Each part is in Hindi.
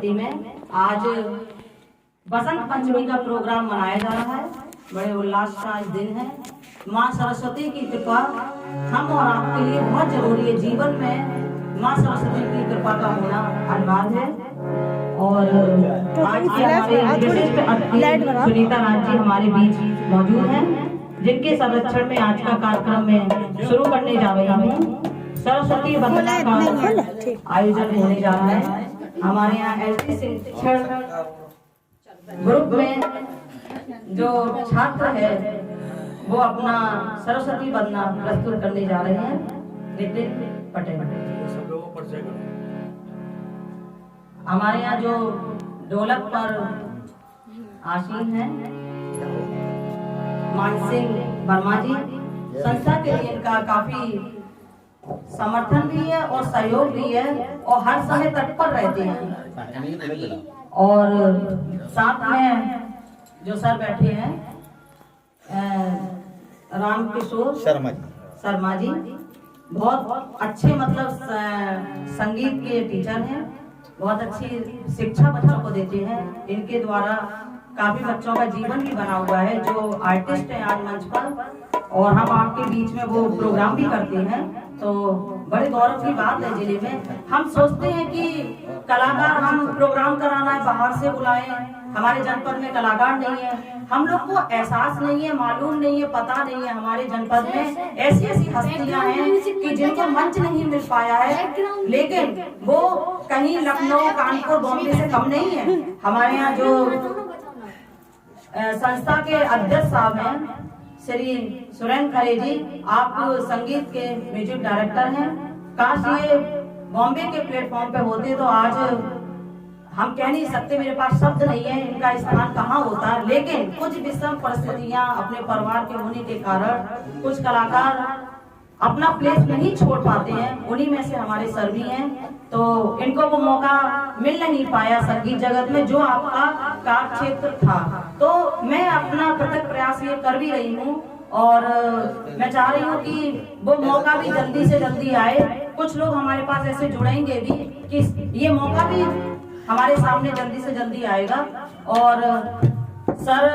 सरस्वती में आज बसंत पंचमी का प्रोग्राम मनाया जा रहा है। बड़े उल्लास का आज दिन है। माँ सरस्वती की कृपा हम और आपके लिए बहुत जरूरी है। जीवन में माँ सरस्वती की कृपा का होना अनिवार्य है। और आज हमारे विशिष्ट अतिथि सुनीता राज जी हमारे बीच मौजूद हैं, जिनके संरक्षण में आज का कार्यक्रम में शुरू करने जा रही हूँ। सरस्वती वंदना का आयोजन होने जा रहा है। हमारे यहाँ एसटी शिक्षण ग्रुप में जो छात्र है वो अपना सरस्वती वंदना प्रस्तुत करने जा रहे हैं। नितिन पटेल हमारे यहाँ जो ढोलक पर आसीन है मानसिंह वर्मा जी, संस्था के लिए इनका काफी समर्थन भी है और सहयोग भी है और हर समय तत्पर रहते हैं। और साथ में जो सर बैठे हैं रामकिशोर शर्मा जी बहुत अच्छे मतलब संगीत के टीचर हैं, बहुत अच्छी शिक्षा बच्चों को देते हैं। इनके द्वारा काफी बच्चों का जीवन भी बना हुआ है जो आर्टिस्ट है आज मंच पर, और हम आपके बीच में वो प्रोग्राम भी करते हैं। तो बड़े गौरव की बात है जिले में। हम सोचते हैं कि कलाकार हम प्रोग्राम कराना है बाहर से बुलाएं, हमारे जनपद में कलाकार नहीं है। हम लोग को एहसास नहीं है, मालूम नहीं है, पता नहीं है हमारे जनपद में ऐसी ऐसी हस्तियां हैं कि जिनको मंच नहीं मिल पाया है, लेकिन वो कहीं लखनऊ, कानपुर, बॉम्बे से कम नहीं है। हमारे यहाँ जो संस्था के अध्यक्ष साहब हैं श्री सुरेंद्र खरे जी, आप संगीत के म्यूजिक डायरेक्टर हैं। काश ये बॉम्बे के प्लेटफॉर्म पे होते तो आज हम कह नहीं सकते, मेरे पास शब्द नहीं है इनका स्थान कहाँ होता है। लेकिन कुछ विषम परिस्थितियां अपने परिवार के होने के कारण कुछ कलाकार अपना प्लेस नहीं छोड़ पाते हैं। उन्हीं में से हमारे सर भी हैं, तो इनको वो मौका मिल नहीं पाया संगीत जगत में जो आपका कार्य क्षेत्र था। तो मैं अपना प्रत्येक प्रयास ये कर भी रही हूँ और मैं चाह रही हूँ कि वो मौका भी जल्दी से जल्दी आए। कुछ लोग हमारे पास ऐसे जुड़ेंगे भी कि ये मौका भी हमारे सामने जल्दी से जल्दी आएगा। और सर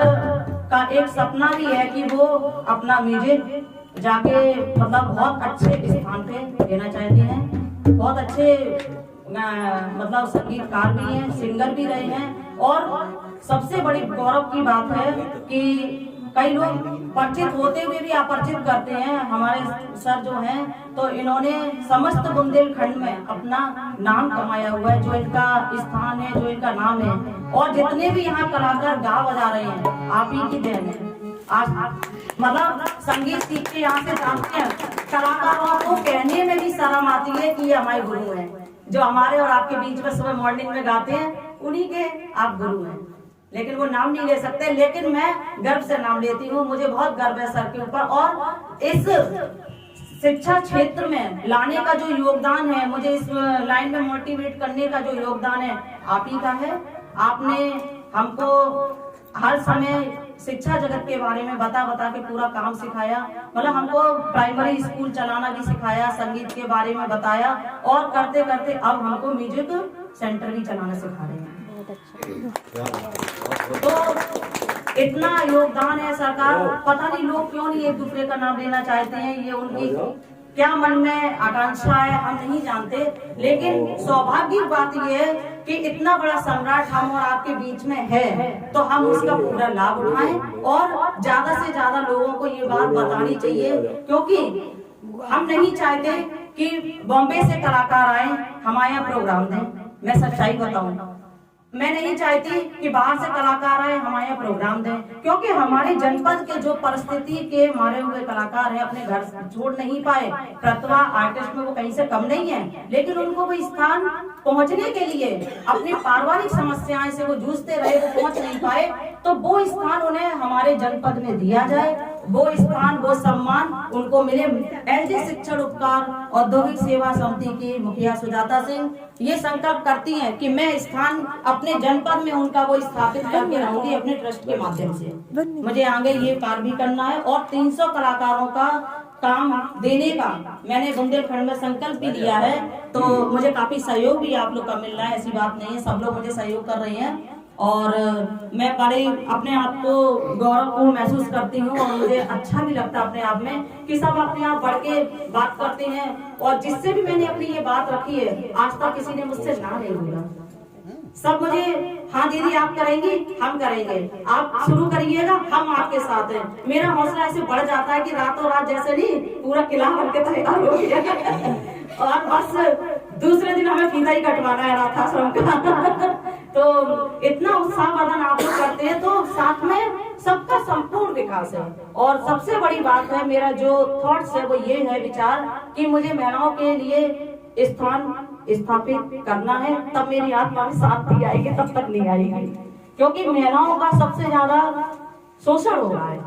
का एक सपना भी है कि वो अपना म्यूजिक जाके मतलब बहुत अच्छे स्थान पे देना चाहते हैं। बहुत अच्छे मतलब संगीतकार भी हैं, सिंगर भी रहे हैं। और सबसे बड़ी गौरव की बात है कि कई लोग परिचित होते हुए भी अपरिचित करते हैं। हमारे सर जो हैं तो इन्होंने समस्त बुंदेलखंड में अपना नाम कमाया हुआ है। जो इनका स्थान है, जो इनका नाम है, और जितने भी यहाँ कलाकार गा बजा रहे हैं आप ही की देन है। आज मतलब संगीत सीख के यहाँ से जाते हैं, कलाकारों को कहने में भी शर्म आती है कि ये हमारे गुरु हैं। जो हमारे और आपके बीच में सुबह मॉर्निंग में गाते हैं उन्हीं के आप गुरु हैं, लेकिन वो नाम नहीं ले सकते। लेकिन मैं गर्व से नाम लेती हूँ, मुझे बहुत गर्व है सर के ऊपर। और इस शिक्षा क्षेत्र में लाने का जो योगदान है, मुझे इस लाइन में मोटिवेट करने का जो योगदान है आप ही का है। आपने हमको हर समय शिक्षा जगत के बारे में बता के पूरा काम सिखाया। मतलब हमको प्राइमरी स्कूल चलाना भी सिखाया, संगीत के बारे में बताया, और करते करते अब हमको म्यूजिक सेंटर भी चलाना सिखा रहे हैं। तो इतना योगदान है सरकार, पता नहीं लोग क्यों नहीं एक दूसरे का नाम लेना चाहते हैं। ये उनकी क्या मन में आकांक्षा है हम नहीं जानते, लेकिन सौभाग्य की बात यह है कि इतना बड़ा सम्राट हम और आपके बीच में है, तो हम उसका पूरा लाभ उठाएं और ज्यादा से ज्यादा लोगों को ये बात बतानी चाहिए। क्योंकि हम नहीं चाहते कि बॉम्बे से कलाकार आए हमारे यहाँ प्रोग्राम दें। मैं सच्चाई बताऊं, मैं नहीं चाहती कि बाहर से कलाकार आए हमारे यहाँ प्रोग्राम दें, क्योंकि हमारे जनपद के जो परिस्थिति के मारे हुए कलाकार हैं अपने घर छोड़ नहीं पाए। प्रतिभा आर्टिस्ट में वो कहीं से कम नहीं है, लेकिन उनको वो स्थान पहुंचने के लिए अपनी पारिवारिक समस्याएं से वो जूझते रहे, वो पहुंच नहीं पाए। तो वो स्थान उन्हें हमारे जनपद में दिया जाए, वो स्थान वो सम्मान उनको मिले। एलजी शिक्षण उपकार औद्योगिक सेवा समिति की मुखिया सुजाता सिंह ये संकल्प करती हैं कि मैं स्थान अपने जनपद में उनका वो स्थापित करके रहूंगी अपने ट्रस्ट के माध्यम से। मुझे आगे ये कार्य भी करना है और 300 कलाकारों का काम देने का मैंने बुंदेलखंड में संकल्प भी लिया है। तो मुझे काफी सहयोग भी आप लोग का मिल रहा है, ऐसी बात नहीं है, सब लोग मुझे सहयोग कर रहे हैं और मैं बड़े अपने आप को गौरवपूर्ण महसूस करती हूँ और मुझे अच्छा भी लगता है अपने आप में कि सब अपने आप बढ़ के बात करते हैं। और जिससे भी मैंने अपनी ये बात रखी है आज तक किसी ने मुझसे ना नहीं बोला, सब मुझे हाँ दीदी आप करेंगी, हम करेंगे, आप शुरू करिएगा, हम आपके साथ हैं। मेरा हौसला ऐसे बढ़ जाता है कि रातों रात जैसे नहीं पूरा किला बन के तैयार हो गया और बस दूसरे दिन हमें फीता ही कटवाना है अनाथाश्रम का तो इतना उत्साहवर्धन आप लोग करते हैं, तो साथ में सबका संपूर्ण विकास है। और सबसे बड़ी बात है मेरा जो थॉट्स है वो ये है विचार कि मुझे महिलाओं के लिए स्थान स्थापित करना है, तब मेरी आत्मा में शांति आएगी, तब तक नहीं आएगी। क्योंकि महिलाओं का सबसे ज्यादा शोषण हो रहा है,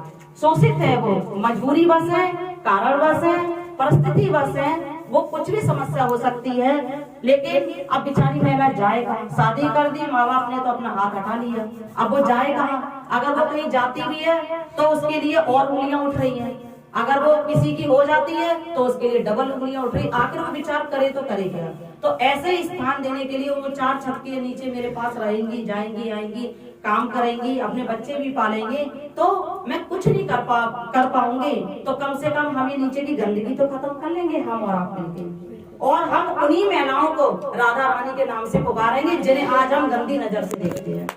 शोषित है वो, मजबूरी बस है, कारण बस है, परिस्थिति बस है, वो कुछ भी समस्या हो सकती है। लेकिन अब बेचारी महिला जाएगा, शादी कर दी, माँ बाप ने तो अपना हाथ हटा लिया, अब वो जाएगा। अगर वो कहीं जाती भी है तो उसके लिए और उंगलियां उठ रही हैं, अगर वो किसी की हो जाती है तो उसके लिए डबल उंगलियां उठ रही। आखिर वो विचार करे तो करे क्या। तो ऐसे स्थान देने के लिए वो 4 छत के नीचे मेरे पास रहेंगी, जाएंगी, आएंगी, काम करेंगी, अपने बच्चे भी पालेंगे, तो मैं कुछ नहीं कर पाऊंगी। तो कम से कम हम ये नीचे की गंदगी तो खत्म कर लेंगे, हम और आप मिलकर। और हम उन्हीं महिलाओं को राधा रानी के नाम से पुकारेंगे जिन्हें आज हम गंदी नजर से देखते हैं।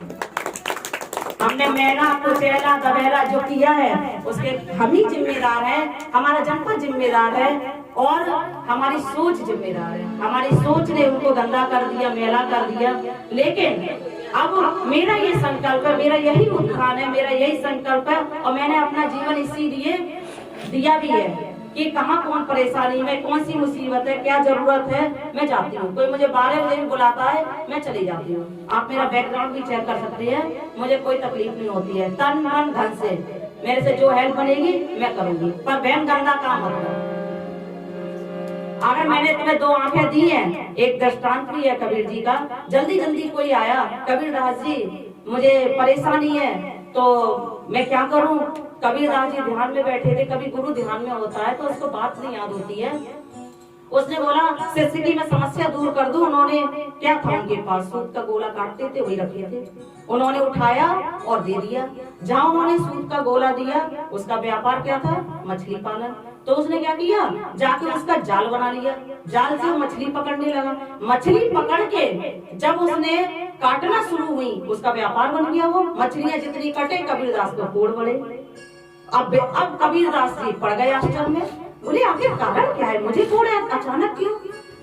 हमने मैला कुचैला दबेला जो किया है उसके हम ही जिम्मेदार हैं, हमारा जनपद जिम्मेदार है और हमारी सोच जिम्मेदार है। हमारी सोच ने उनको गंदा कर दिया, मैला कर दिया। लेकिन अब मेरा ये संकल्प है, मेरा यही उत्थान है, मेरा यही संकल्प है और मैंने अपना जीवन इसीलिए दिया भी है कि कहाँ कौन परेशानी में, कौन सी मुसीबत है, क्या जरूरत है, मैं जाती हूँ। कोई मुझे 12 बजे भी बुलाता है, मैं चली जाती हूँ। आप मेरा बैकग्राउंड भी चेक कर सकते हैं, मुझे कोई तकलीफ नहीं होती है। तन मन धन से मेरे से जो हेल्प बनेगी मैं करूंगी, पर बहन गंदा काम मत करो। अगर मैंने तुम्हें 2 आंखें दी हैं, एक दृष्टांत भी है कबीर जी का। जल्दी जल्दी कोई आया, कबीर दास जी मुझे परेशानी है तो मैं क्या करूं। कबीर दास जी ध्यान में बैठे थे, कभी गुरु ध्यान में होता है तो उसको बात नहीं याद होती है। उसने बोला शिष्य की मैं समस्या दूर कर दूं। उन्होंने क्या था उनके पास, सूत का गोला काटते थे वही रखे थे, उन्होंने उठाया और दे दिया। जहाँ उन्होंने सूत का गोला दिया उसका व्यापार क्या था, मछली पालन। तो उसने क्या किया, जाके उसका जाल बना लिया, जाल से मछली पकड़ने लगा। मछली पकड़ के जब उसने काटना शुरू हुई उसका व्यापार बन गया। वो मछलियां जितनी कटे कबीरदास को कोड़ बढ़े। अब कबीरदास जी पड़ गए आश्चर्य में, बोले आखिर कारण क्या है, मुझे कोड़ अचानक क्यों।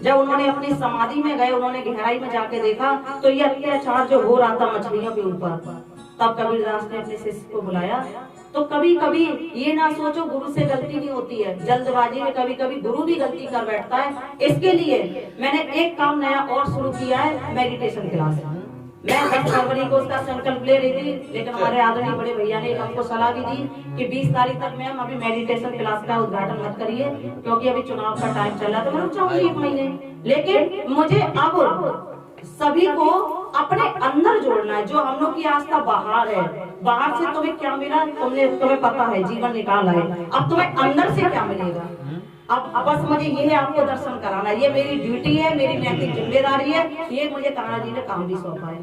जब उन्होंने अपनी समाधि में गए, उन्होंने गहराई में जाके देखा तो ये अत्याचार जो हो रहा था मछलियों के ऊपर, तब कबीरदास ने अपने शिष्य को बुलाया। तो कभी कभी ये ना सोचो गुरु से गलती नहीं होती है, जल्दबाजी में कभी कभी गुरु भी गलती कर बैठता है। इसके लिए मैंने एक काम नया और शुरू किया है, मेडिटेशन क्लास। मैं 10 फरवरी को उसका संकल्प ले रही थी, लेकिन हमारे आदरणीय बड़े भैया ने हमको सलाह भी दी कि 20 तारीख तक मैम अभी मेडिटेशन क्लास का उद्घाटन मत करिए क्योंकि अभी चुनाव का टाइम चल रहा है। तो मैं चाहूंगी 1 महीने, लेकिन मुझे अब सभी को अपने अंदर जोड़ना है। जो हम लोग की आस्था बाहर है, बाहर से तुम्हें क्या मिला तुम्हें पता है, जीवन निकाला है। अब तुम्हें अंदर से क्या मिलेगा, अब बस मुझे ये आपको दर्शन कराना है। ये मेरी ड्यूटी है, मेरी नैतिक जिम्मेदारी है, ये मुझे कान्हा जी ने काम भी सौंपा है।